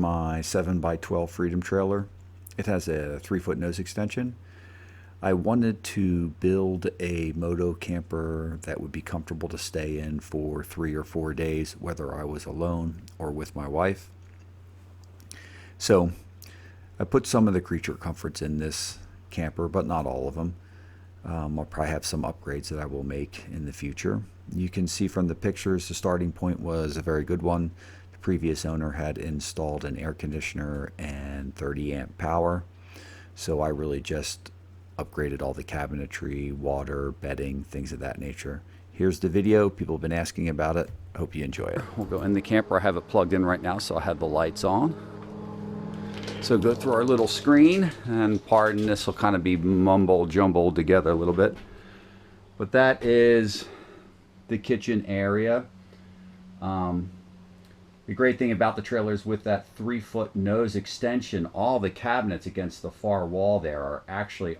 my 7x12 Freedom trailer. It has a 3-foot nose extension. I wanted to build a moto camper that would be comfortable to stay in for 3 or 4 days, whether I was alone or with my wife. So I put some of the creature comforts in this camper, but not all of them. I'll probably have some upgrades that I will make in the future. You can see from the pictures the starting point was a very good one. The previous owner had installed an air conditioner and 30 amp power, so I really just upgraded all the cabinetry, water, bedding, things of that nature. Here's the video. People have been asking about it. I hope you enjoy it. We'll go in the camper. I have it plugged in right now, so I have the lights on. So go through our little screen, and pardon, this will kind of be jumbled together a little bit. But that is the kitchen area. The great thing about the trailer is with that 3-foot nose extension, all the cabinets against the far wall there are actually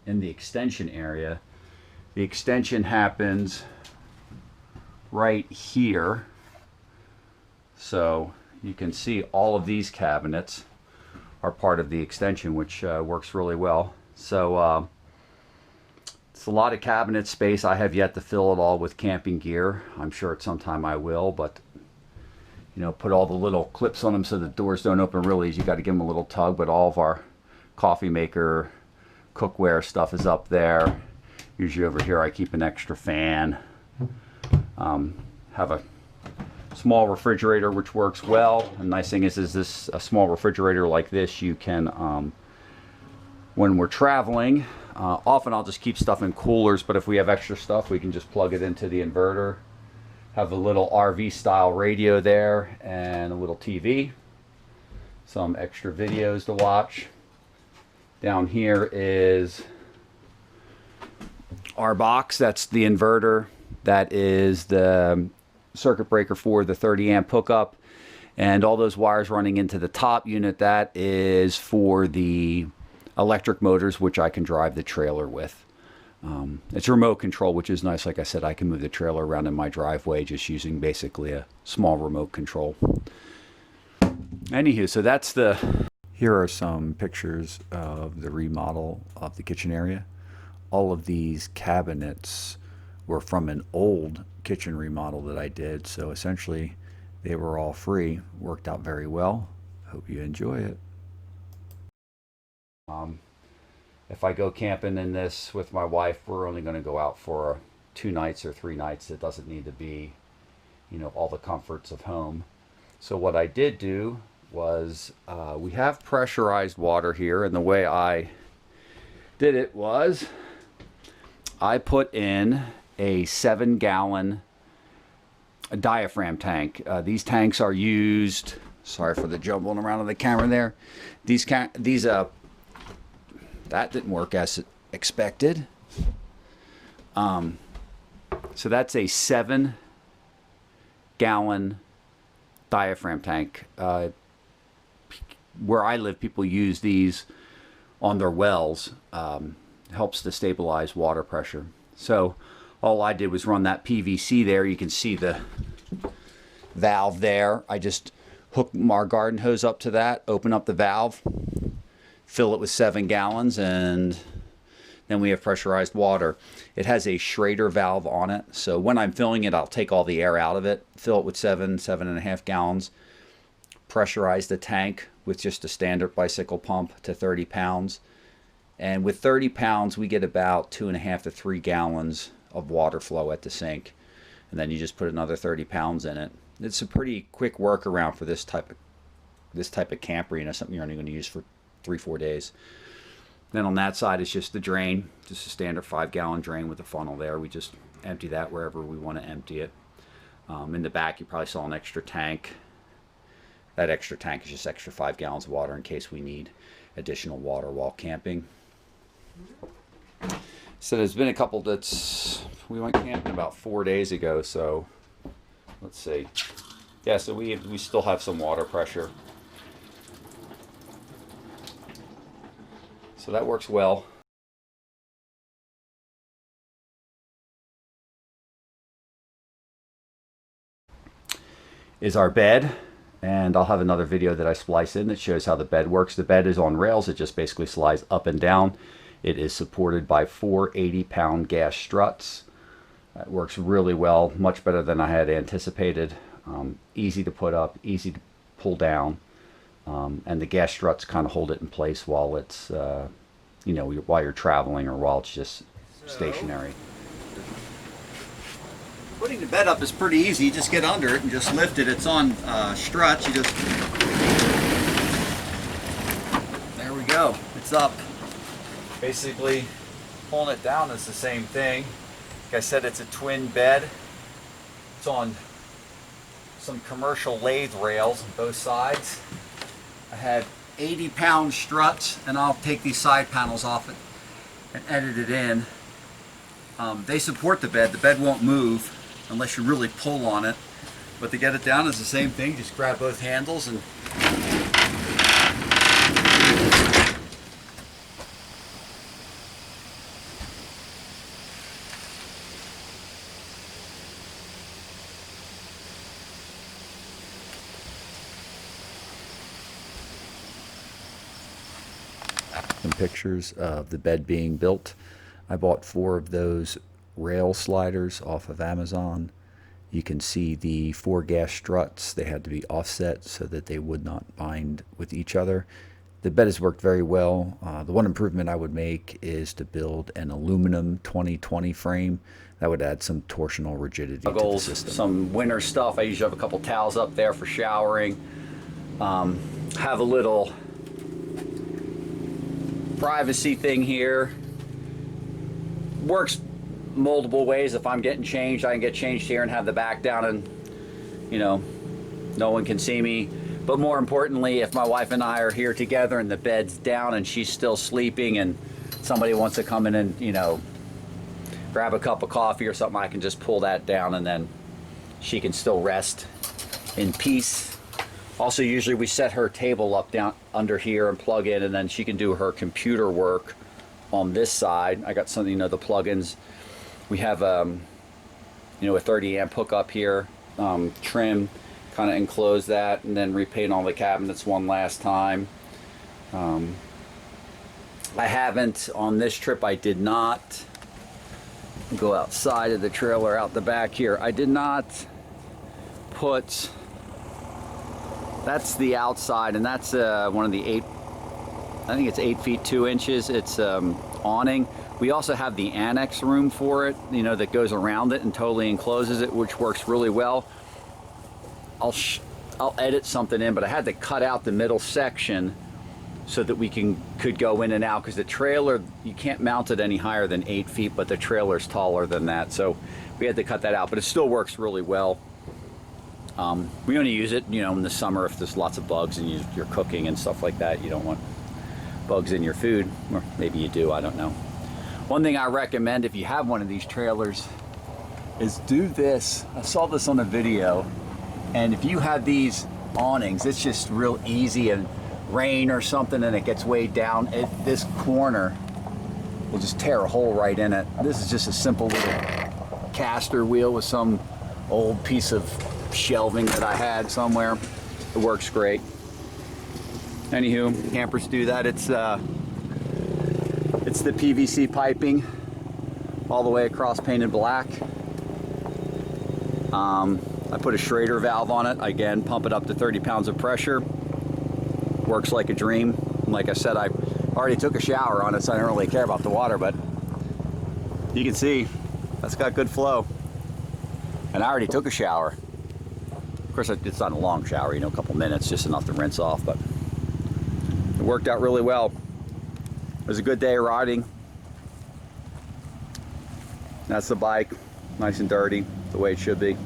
in the extension area. The extension happens right here. So you can see all of these cabinets are part of the extension, which works really well. So it's a lot of cabinet space. I have yet to fill it all with camping gear. I'm sure at some time I will, but you know, put all the little clips on them so the doors don't open really easy. You got to give them a little tug, but all of our coffee maker, cookware stuff is up there. Usually over here I keep an extra fan. Have a small refrigerator which works well. The nice thing is this a small refrigerator like this, you can when we're traveling, often I'll just keep stuff in coolers, but if we have extra stuff we can just plug it into the inverter. Have a little RV style radio there and a little TV, some extra videos to watch. Down here is our box. That's the inverter. That is the circuit breaker for the 30 amp hookup, and all those wires running into the top unit, that is for the electric motors, which I can drive the trailer with. It's remote control, which is nice. Like I said, I can move the trailer around in my driveway just using basically a small remote control. Anywho, so that's the... Here are some pictures of the remodel of the kitchen area. All of these cabinets were from an old kitchen remodel that I did, so essentially they were all free. Worked out very well. Hope you enjoy it. If I go camping in this with my wife, we're only going to go out for 2 nights or 3 nights. It doesn't need to be, you know, all the comforts of home. So what I did do was, we have pressurized water here, and the way I did it was I put in a 7-gallon diaphragm tank. These tanks are used, sorry for the jumbling around on the camera there, that didn't work as expected. So that's a 7-gallon diaphragm tank. Where I live, people use these on their wells. Helps to stabilize water pressure. So all I did was run that PVC there. You can see the valve there. I just hook our garden hose up to that, open up the valve, fill it with 7 gallons, and then we have pressurized water. It has a Schrader valve on it, so when I'm filling it, I'll take all the air out of it, fill it with 7.5 gallons, pressurize the tank with just a standard bicycle pump to 30 pounds. And with 30 pounds, we get about 2.5 to 3 gallons of water flow at the sink. And then you just put another 30 pounds in it. It's a pretty quick workaround for this type of camper, you know, something you're only going to use for 3-4 days. Then on that side is just the drain, just a standard 5-gallon drain with a funnel there. We just empty that wherever we want to empty it. In the back, you probably saw an extra tank. That extra tank is just extra 5 gallons of water in case we need additional water while camping. So there's been a couple we went camping about 4 days ago, so let's see. Yeah, so we still have some water pressure. So that works well. Is our bed. And I'll have another video that I splice in that shows how the bed works. The bed is on rails. It just basically slides up and down. It is supported by 4 80-pound gas struts. It works really well, much better than I had anticipated. Easy to put up, easy to pull down. And the gas struts kind of hold it in place while it's, while you're traveling or while it's just stationary. Putting the bed up is pretty easy. You just get under it and just lift it. It's on struts. You just, there we go. It's up. Basically, pulling it down is the same thing. Like I said, it's a twin bed. It's on some commercial lathe rails on both sides. I had 80-pound struts, and I'll take these side panels off it and edit it in. They support the bed. The bed won't move unless you really pull on it. But to get it down is the same thing. Just grab both handles and some pictures of the bed being built. I bought 4 of those rail sliders off of Amazon. You can see the 4 gas struts. They had to be offset so that they would not bind with each other. The bed has worked very well. The one improvement I would make is to build an aluminum 2020 frame. That would add some torsional rigidity to the system. Some winter stuff. I usually have a couple towels up there for showering. Have a little privacy thing here. Works multiple ways. If I'm getting changed, I can get changed here and have the back down, and no one can see me. But more importantly, if my wife and I are here together and the bed's down and she's still sleeping and somebody wants to come in and grab a cup of coffee or something, I can just pull that down and then she can still rest in peace. Also, usually we set her table up down under here and plug in, and then she can do her computer work on this side. I got some, the plugins. We have, a 30 amp hookup here, trim, kind of enclose that, and then repaint all the cabinets one last time. I haven't, on this trip, I did not go outside of the trailer, out the back here. I did not put, that's the outside, and that's one of the I think it's 8 feet 2 inches. It's awning. We also have the annex room for it, that goes around it and totally encloses it, which works really well. I'll edit something in, but I had to cut out the middle section so that we could go in and out, because the trailer, you can't mount it any higher than 8 feet, but the trailer's taller than that, so we had to cut that out. But it still works really well. We only use it, in the summer if there's lots of bugs and you're cooking and stuff like that. You don't want bugs in your food, or maybe you do, I don't know. One thing I recommend if you have one of these trailers is do this. I saw this on a video, and if you have these awnings, it's just real easy, and rain or something and it gets weighed down, this corner will just tear a hole right in it. This is just a simple little caster wheel with some old piece of shelving that I had somewhere. It works great. Anywho, campers do that. It's the PVC piping all the way across, painted black. I put a Schrader valve on it. Again, pump it up to 30 pounds of pressure. Works like a dream. Like I said, I already took a shower on it, so I don't really care about the water, but you can see that's got good flow. And I already took a shower. Of course, it's not a long shower, a couple minutes, just enough to rinse off, but it worked out really well. It was a good day of riding. That's the bike, nice and dirty, the way it should be.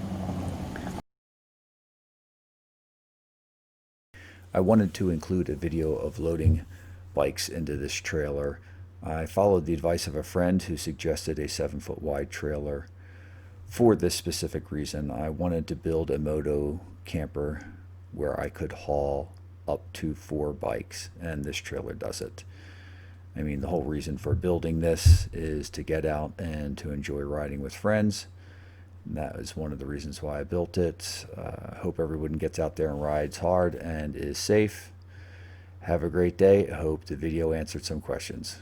I wanted to include a video of loading bikes into this trailer. I followed the advice of a friend who suggested a 7-foot wide trailer for this specific reason. I wanted to build a moto camper where I could haul up to 4 bikes, and this trailer does it. I mean, the whole reason for building this is to get out and to enjoy riding with friends. And that is one of the reasons why I built it. Hope everyone gets out there and rides hard and is safe. Have a great day. I hope the video answered some questions.